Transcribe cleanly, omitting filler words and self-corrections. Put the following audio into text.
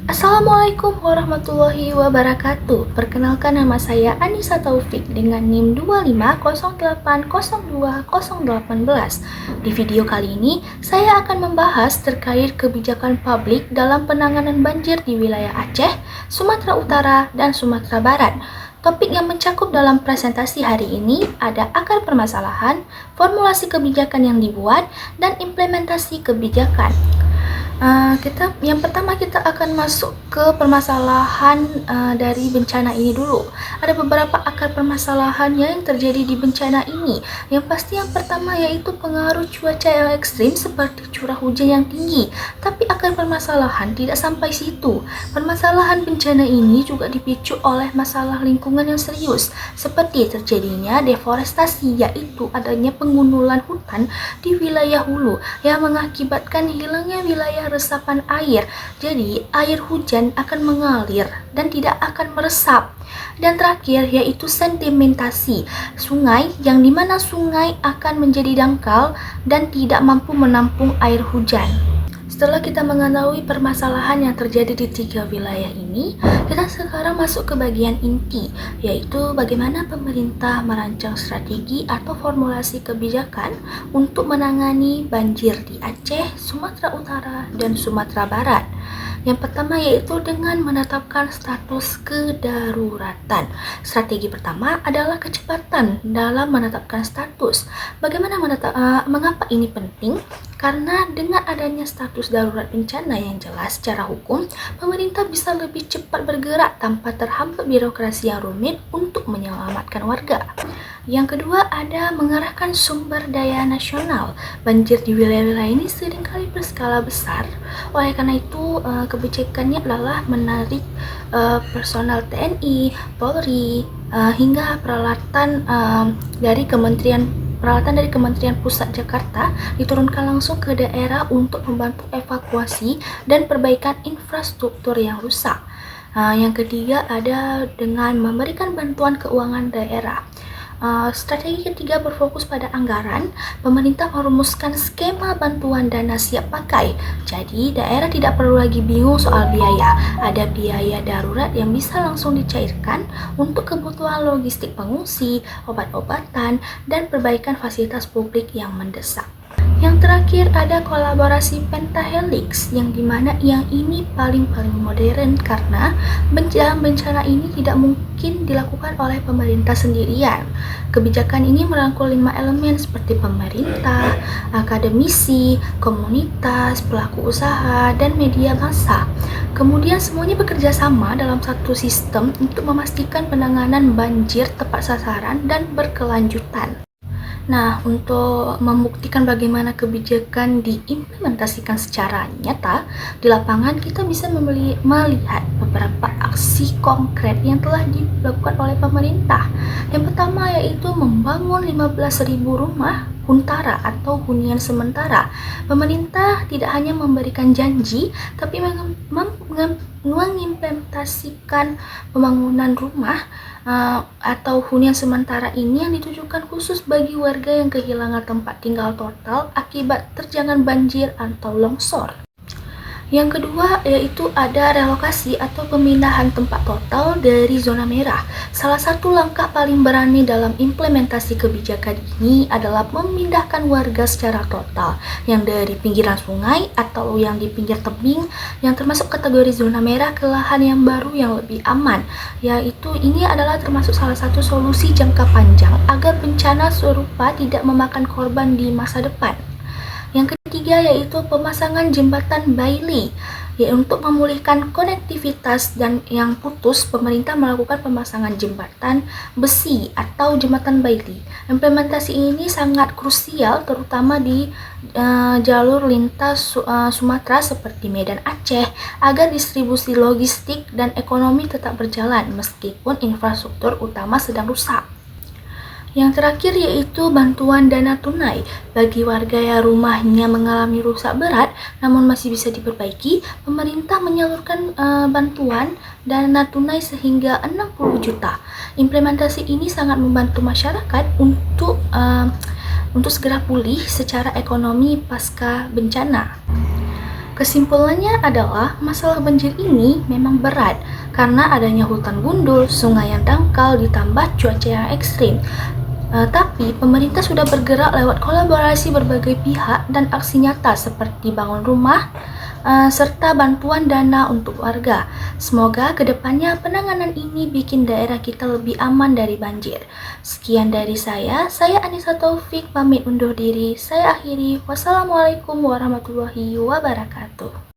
Assalamualaikum warahmatullahi wabarakatuh. Perkenalkan, nama saya Anissa Taufik dengan NIM 2508020818. Di video kali ini, saya akan membahas terkait kebijakan publik dalam penanganan banjir di wilayah Aceh, Sumatera Utara, dan Sumatera Barat. Topik yang mencakup dalam presentasi hari ini ada akar permasalahan, formulasi kebijakan yang dibuat, dan implementasi kebijakan. Yang pertama kita akan masuk ke permasalahan dari bencana ini dulu. Ada beberapa akar permasalahannya yang terjadi di bencana ini. Yang pasti yang pertama yaitu pengaruh cuaca yang ekstrim seperti curah hujan yang tinggi. Tapi akar permasalahan tidak sampai situ. Permasalahan bencana ini juga dipicu oleh masalah lingkungan yang serius, seperti terjadinya deforestasi, yaitu adanya pengundulan hutan di wilayah hulu yang mengakibatkan hilangnya wilayah resapan air. Jadi air hujan akan mengalir dan tidak akan meresap. Dan terakhir yaitu sedimentasi sungai, yang dimana sungai akan menjadi dangkal dan tidak mampu menampung air hujan. Setelah kita mengetahui permasalahan yang terjadi di tiga wilayah ini, kita sekarang masuk ke bagian inti, yaitu bagaimana pemerintah merancang strategi atau formulasi kebijakan untuk menangani banjir di Aceh, Sumatera Utara, dan Sumatera Barat. Yang pertama yaitu dengan menetapkan status kedaruratan. Strategi pertama adalah kecepatan dalam menetapkan status. Mengapa ini penting? Karena dengan adanya status darurat bencana yang jelas secara hukum, pemerintah bisa lebih cepat bergerak tanpa terhambat birokrasi yang rumit untuk menyelamatkan warga. Yang kedua ada mengerahkan sumber daya nasional. Banjir di wilayah-wilayah ini seringkali berskala besar. Oleh karena itu, kebijakannya adalah menarik personal TNI, Polri, hingga peralatan dari Kementerian Pusat Jakarta diturunkan langsung ke daerah untuk membantu evakuasi dan perbaikan infrastruktur yang rusak. Yang ketiga ada dengan memberikan bantuan keuangan daerah. Strategi ketiga berfokus pada anggaran. Pemerintah merumuskan skema bantuan dana siap pakai. Jadi daerah tidak perlu lagi bingung soal biaya. Ada biaya darurat yang bisa langsung dicairkan untuk kebutuhan logistik pengungsi, obat-obatan, dan perbaikan fasilitas publik yang mendesak. Yang terakhir ada kolaborasi pentahelix, yang dimana yang ini paling modern karena bencana ini tidak mungkin dilakukan oleh pemerintah sendirian. Kebijakan ini merangkul 5 elemen seperti pemerintah, akademisi, komunitas, pelaku usaha, dan media massa. Kemudian semuanya bekerja sama dalam satu sistem untuk memastikan penanganan banjir tepat sasaran dan berkelanjutan. Nah, untuk membuktikan bagaimana kebijakan diimplementasikan secara nyata, di lapangan kita bisa melihat beberapa aksi konkret yang telah dilakukan oleh pemerintah. Yang pertama yaitu membangun 15.000 rumah huntara atau hunian sementara. Pemerintah tidak hanya memberikan janji, tapi mengimplementasikan pembangunan rumah atau hunian sementara ini yang ditujukan khusus bagi warga yang kehilangan tempat tinggal total akibat terjangan banjir atau longsor. Yang kedua yaitu ada relokasi atau pemindahan tempat total dari zona merah. Salah satu langkah paling berani dalam implementasi kebijakan ini adalah memindahkan warga secara total yang dari pinggiran sungai atau yang di pinggir tebing yang termasuk kategori zona merah ke lahan yang baru yang lebih aman. Yaitu ini adalah termasuk salah satu solusi jangka panjang agar bencana serupa tidak memakan korban di masa depan. Yang ketiga yaitu pemasangan jembatan Bailey. Untuk memulihkan konektivitas dan yang putus, pemerintah melakukan pemasangan jembatan besi atau jembatan Bailey. Implementasi ini sangat krusial terutama di jalur lintas Sumatera seperti Medan Aceh agar distribusi logistik dan ekonomi tetap berjalan meskipun infrastruktur utama sedang rusak. Yang terakhir yaitu bantuan dana tunai bagi warga yang rumahnya mengalami rusak berat namun masih bisa diperbaiki. Pemerintah menyalurkan bantuan dana tunai sehingga 60 juta. Implementasi ini sangat membantu masyarakat untuk segera pulih secara ekonomi pasca bencana. Kesimpulannya adalah masalah banjir ini memang berat karena adanya hutan gundul, sungai yang dangkal, ditambah cuaca yang ekstrim. Tapi pemerintah sudah bergerak lewat kolaborasi berbagai pihak dan aksi nyata seperti bangun rumah, serta bantuan dana untuk warga. Semoga kedepannya penanganan ini bikin daerah kita lebih aman dari banjir. Sekian dari saya Anissa Taufik pamit undur diri. Saya akhiri. Wassalamualaikum warahmatullahi wabarakatuh.